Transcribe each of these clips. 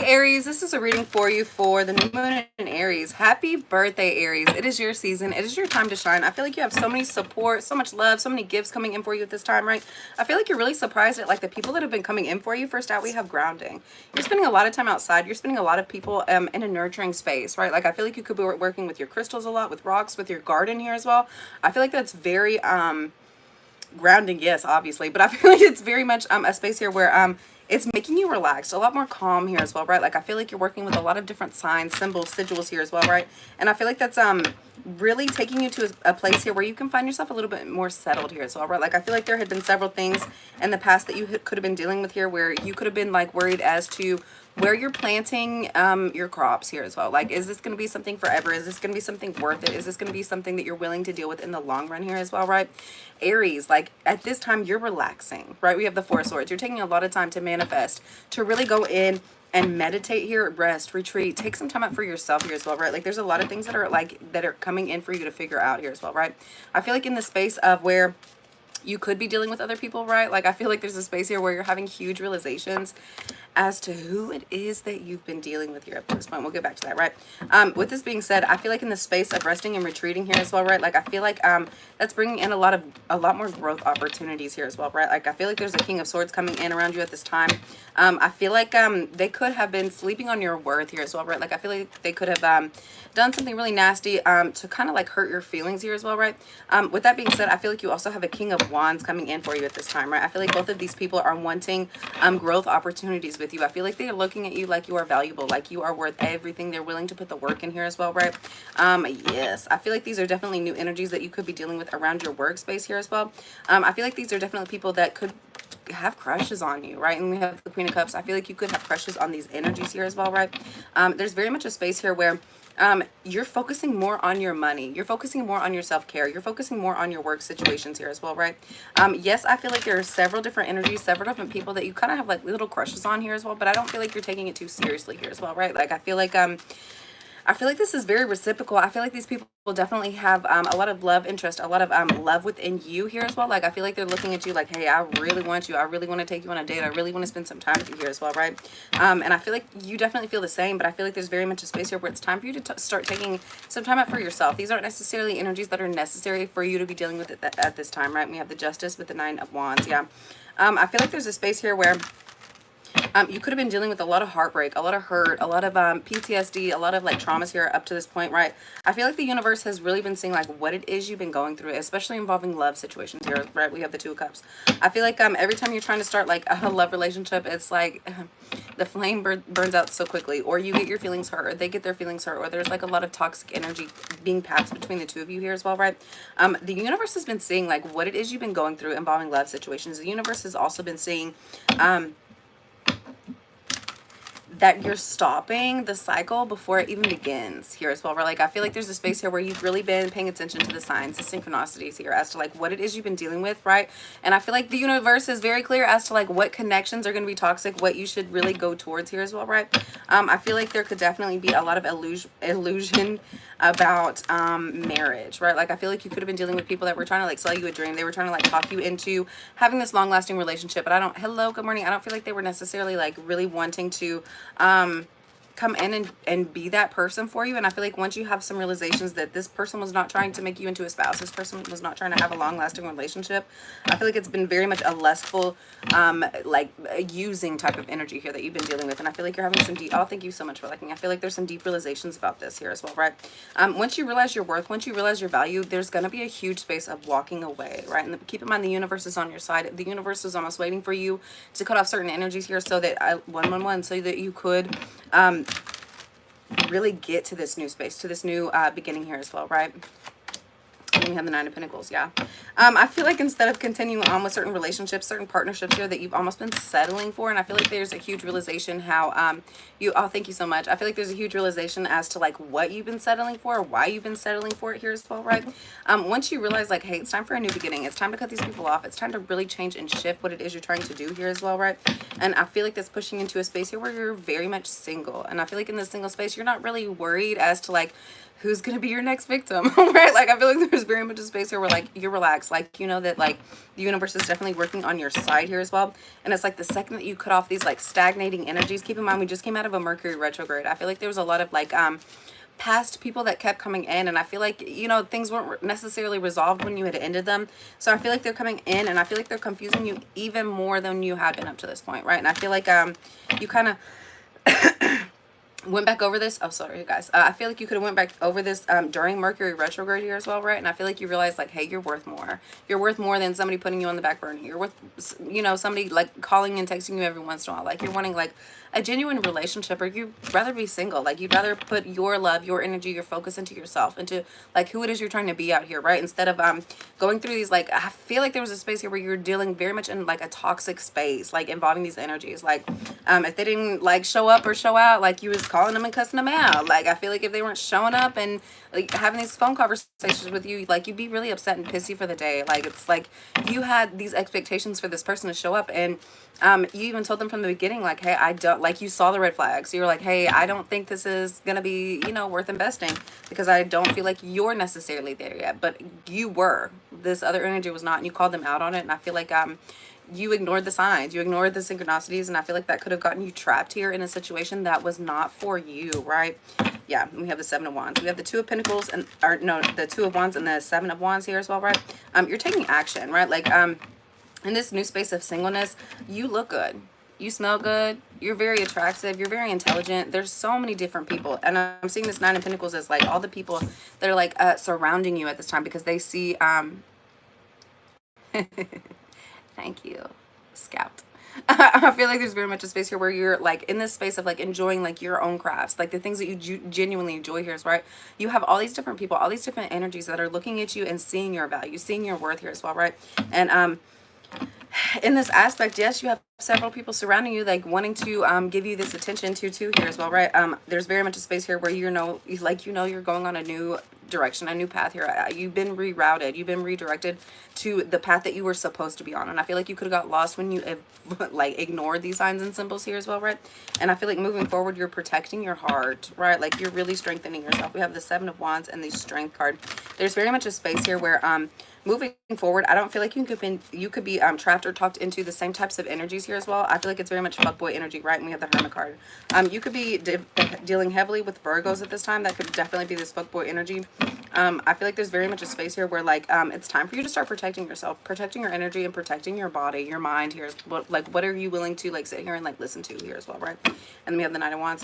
Aries, this is a reading for you for the new moon in Aries. Happy birthday, Aries. It is your season. It is your time to shine. I feel like you have so many support, so much love, so many gifts coming in for you at this time, right? I feel like you're really surprised at like the people that have been coming in for you. First out, we have grounding. You're spending a lot of time outside. You're spending a lot of people in a nurturing space, right? Like I feel like you could be working with your crystals a lot, with rocks, with your garden here as well. I feel like that's very grounding, yes, obviously, but I feel like it's very much a space here where it's making you relaxed, a lot more calm here as well, right? Like I feel like you're working with a lot of different signs, symbols, sigils here as well, right? And I feel like that's really taking you to a place here where you can find yourself a little bit more settled here as well, right? Like I feel like there had been several things in the past that you could have been dealing with here where you could have been like worried as to where you're planting your crops here as well. Like, is this going to be something forever? Is this going to be something worth it? Is this going to be something that you're willing to deal with in the long run here as well, right? Aries, like at this time you're relaxing, right? We have the Four of Swords. You're taking a lot of time to manifest, to really go in and meditate here, rest, retreat, take some time out for yourself here as well, right? Like there's a lot of things that are coming in for you to figure out here as well, right? I feel like in the space of where you could be dealing with other people, right? Like I feel like there's a space here where you're having huge realizations as to who it is that you've been dealing with here up to this point. We'll get back to that, right? With this being said, I feel like in the space of resting and retreating here as well, right? Like I feel like that's bringing in a lot more growth opportunities here as well, right? Like I feel like there's a King of Swords coming in around you at this time. I feel like they could have been sleeping on your worth here as well, right? Like I feel like they could have done something really nasty to kind of like hurt your feelings here as well, right? With that being said, I feel like you also have a King of Wands coming in for you at this time, right? I feel like both of these people are wanting growth opportunities with you. I feel like they are looking at you like you are valuable, like you are worth everything. They're willing to put the work in here as well, right? Yes, I feel like these are definitely new energies that you could be dealing with around your workspace here as well. I feel like these are definitely people that could have crushes on you, right? And we have the Queen of Cups. I feel like you could have crushes on these energies here as well, right? There's very much a space here where you're focusing more on your money. You're focusing more on your self-care. You're focusing more on your work situations here as well, right? Yes, I feel like there are several different energies, several different people that you kind of have like little crushes on here as well, but I don't feel like you're taking it too seriously here as well, right? Like I feel like this is very reciprocal. I feel like these people will definitely have a lot of love interest, a lot of love within you here as well. Like I feel like they're looking at you like, hey, I really want you. I really want to take you on a date. I really want to spend some time with you here as well, right? And I feel like you definitely feel the same, but I feel like there's very much a space here where it's time for you to start taking some time out for yourself. These aren't necessarily energies that are necessary for you to be dealing with it at this time, right? We have the Justice with the Nine of Wands, yeah. I feel like there's a space here where you could have been dealing with a lot of heartbreak, a lot of hurt, a lot of PTSD, a lot of like traumas here up to this point, right? I feel like the universe has really been seeing like what it is you've been going through, especially involving love situations here, right? We have the Two of Cups. I feel like every time you're trying to start like a love relationship, it's like the flame burns out so quickly, or you get your feelings hurt, or they get their feelings hurt, or there's like a lot of toxic energy being passed between the two of you here as well, right? The universe has been seeing like what it is you've been going through involving love situations. The universe has also been seeing that you're stopping the cycle before it even begins here as well. Where like I feel like there's a space here where you've really been paying attention to the signs, the synchronicities here as to like what it is you've been dealing with, right? And I feel like the universe is very clear as to like what connections are going to be toxic, what you should really go towards here as well, right? I feel like there could definitely be a lot of illusion about marriage, right? Like I feel like you could have been dealing with people that were trying to like sell you a dream. They were trying to like talk you into having this long-lasting relationship, but hello, good morning, I don't feel like they were necessarily like really wanting to come in and be that person for you. And I feel like once you have some realizations that this person was not trying to make you into a spouse, this person was not trying to have a long-lasting relationship, I feel like it's been very much a lustful like using type of energy here that you've been dealing with. And I feel like you're having some deep, oh, thank you so much for liking. I feel like there's some deep realizations about this here as well, right? Once you realize your worth, once you realize your value, there's going to be a huge space of walking away, right? And keep in mind the universe is on your side. The universe is almost waiting for you to cut off certain energies here so that 111 so that you could really get to this new space, to this new beginning here as well, right? And we have the Nine of Pentacles, yeah. I feel like instead of continuing on with certain relationships, certain partnerships here that you've almost been settling for, and I feel like there's a huge realization how oh, thank you so much. I feel like there's a huge realization as to like what you've been settling for, or why you've been settling for it here as well, right? Once you realize like, hey, it's time for a new beginning. It's time to cut these people off. It's time to really change and shift what it is you're trying to do here as well, right? And I feel like that's pushing into a space here where you're very much single. And I feel like in this single space, you're not really worried as to like who's gonna be your next victim, right? Like I feel like there's very much a space here where like you're relaxed, like you know that like the universe is definitely working on your side here as well. And it's like the second that you cut off these like stagnating energies, keep in mind we just came out of a Mercury retrograde. I feel like there was a lot of like past people that kept coming in, and I feel like, you know, things weren't necessarily resolved when you had ended them. So I feel like they're coming in, and I feel like they're confusing you even more than you had been up to this point, right? And I feel like you kind of went back over this. Oh, sorry, you guys. I feel like you could have went back over this during Mercury retrograde here as well, right? And I feel like you realized, like, hey, you're worth more. You're worth more than somebody putting you on the back burner. You're worth, you know, somebody like calling and texting you every once in a while. Like you're wanting like a genuine relationship, or you'd rather be single. Like you'd rather put your love, your energy, your focus into yourself, into like who it is you're trying to be out here, right? Instead of going through these, like, I feel like there was a space here where you're dealing very much in like a toxic space, like involving these energies. Like if they didn't like show up or show out, like you was calling them and cussing them out. Like I feel like if they weren't showing up and like having these phone conversations with you, like you'd be really upset and pissy for the day. Like it's like you had these expectations for this person to show up, and you even told them from the beginning, like, hey, I don't, like, you saw the red flags. So you're like, hey, I don't think this is gonna be, you know, worth investing, because I don't feel like you're necessarily there yet. But you were. This other energy was not, and you called them out on it. And I feel like you ignored the signs, you ignored the synchronicities, and I feel like that could have gotten you trapped here in a situation that was not for you, right? Yeah, we have the Seven of Wands. We have the Two of Pentacles, and, or no, the Two of Wands and the Seven of Wands here as well, right? You're taking action, right? Like in this new space of singleness, you look good, you smell good, you're very attractive, you're very intelligent. There's so many different people, and I'm seeing this Nine of Pentacles as like all the people that are like surrounding you at this time, because they see thank you, Scout. I feel like there's very much a space here where you're like in this space of like enjoying like your own crafts, like the things that you genuinely enjoy here, is right. You have all these different people, all these different energies that are looking at you and seeing your value, seeing your worth here as well, right? And in this aspect, yes, you have several people surrounding you, like wanting to give you this attention too here as well, right? There's very much a space here where you know, like, you know, you're going on a new direction, a new path here. You've been rerouted, you've been redirected to the path that you were supposed to be on. And I feel like you could have got lost when you like ignored these signs and symbols here as well, right? And I feel like moving forward, you're protecting your heart, right? Like you're really strengthening yourself. We have the Seven of Wands and the Strength card. There's very much a space here where moving forward, I don't feel like you could be trapped or talked into the same types of energies here as well. I feel like it's very much fuckboy energy, right? And we have the Hermit card. You could be dealing heavily with Virgos at this time. That could definitely be this fuckboy energy. I feel like there's very much a space here where like it's time for you to start protecting yourself, protecting your energy, and protecting your body, your mind here. What are you willing to like sit here and like listen to here as well, right? And then we have the Knight of Wands.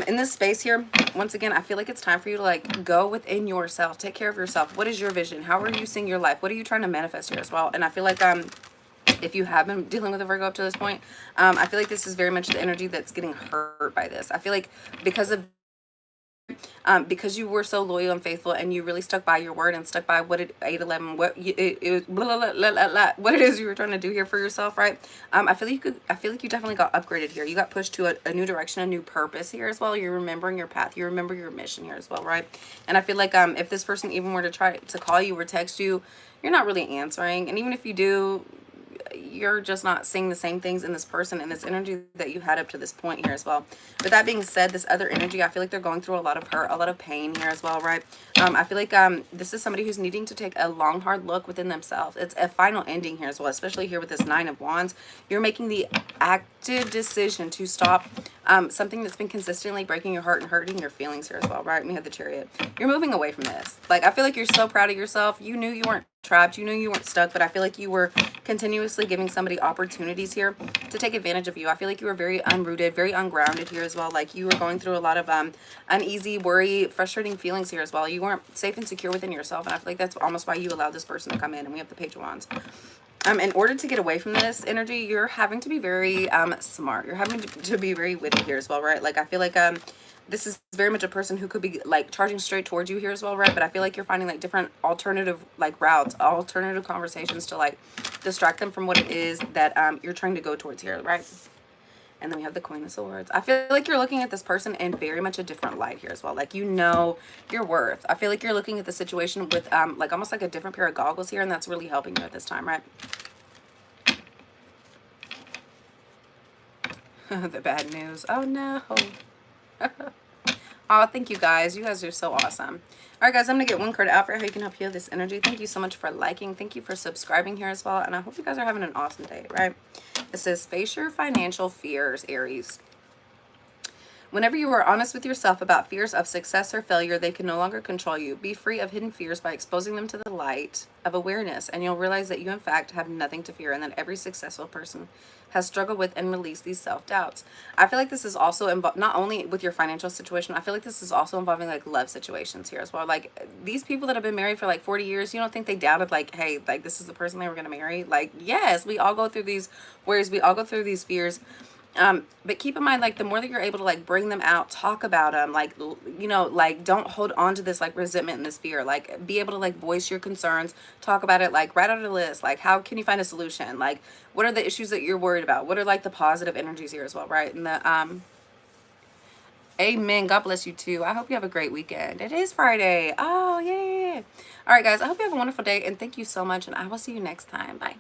In this space here, once again, I feel like it's time for you to like go within yourself, take care of yourself. What is your vision? How are you seeing your life? What are you trying to manifest here as well? And I feel like if you have been dealing with a Virgo up to this point, I feel like this is very much the energy that's getting hurt by this. I feel like because you were so loyal and faithful, and you really stuck by your word and stuck by what it 8-11 what what it is you were trying to do here for yourself, right? I feel like you definitely got upgraded here. You got pushed to a new direction, a new purpose here as well. You're remembering your path, you remember your mission here as well, right? And I feel like if this person even were to try to call you or text you, you're not really answering. And even if you do, you're just not seeing the same things in this person and this energy that you had up to this point here as well. With that being said, this other energy, I feel like they're going through a lot of hurt, a lot of pain here as well, right? I feel like this is somebody who's needing to take a long, hard look within themselves. It's a final ending here as well, especially here with this Nine of Wands. You're making the active decision to stop something that's been consistently breaking your heart and hurting your feelings here as well, right? We have the Chariot. You're moving away from this. Like, I feel like you're so proud of yourself. You knew you weren't trapped, you knew you weren't stuck, but I feel like you were continuously giving somebody opportunities here to take advantage of you. I feel like you were very unrooted, very ungrounded here as well. Like you were going through a lot of uneasy, worry, frustrating feelings here as well. You weren't safe and secure within yourself, and I feel like that's almost why you allowed this person to come in. And we have the Page of Wands. In order to get away from this energy, you're having to be very smart. You're having to be very witty here as well, right? Like I feel like this is very much a person who could be like charging straight towards you here as well, right? But I feel like you're finding like different alternative like routes, alternative conversations to like distract them from what it is that you're trying to go towards here, right? And then we have the Queen of Swords. I feel like you're looking at this person in very much a different light here as well. Like, you know your worth. I feel like you're looking at the situation with like almost like a different pair of goggles here, and that's really helping you at this time, right? The bad news. Oh no. Oh, thank you guys. You guys are so awesome. All right, guys, I'm going to get one card out for how you can help heal this energy. Thank you so much for liking. Thank you for subscribing here as well. And I hope you guys are having an awesome day, right? It says, face your financial fears, Aries. Whenever you are honest with yourself about fears of success or failure, they can no longer control you. Be free of hidden fears by exposing them to the light of awareness, and you'll realize that you, in fact, have nothing to fear, and that every successful person has struggled with and released these self-doubts. I feel like this is also not only with your financial situation, I feel like this is also involving like love situations here as well. Like these people that have been married for like 40 years, you don't think they doubted like, hey, like this is the person they were going to marry? Like, yes, we all go through these worries, we all go through these fears. But keep in mind, like, the more that you're able to, like, bring them out, talk about them, like, you know, like, don't hold on to this, like, resentment and this fear. Like, be able to, like, voice your concerns, talk about it, like, write out a list. Like, how can you find a solution? Like, what are the issues that you're worried about? What are, like, the positive energies here as well, right? And amen. God bless you, too. I hope you have a great weekend. It is Friday. Oh, yeah. All right, guys. I hope you have a wonderful day, and thank you so much, and I will see you next time. Bye.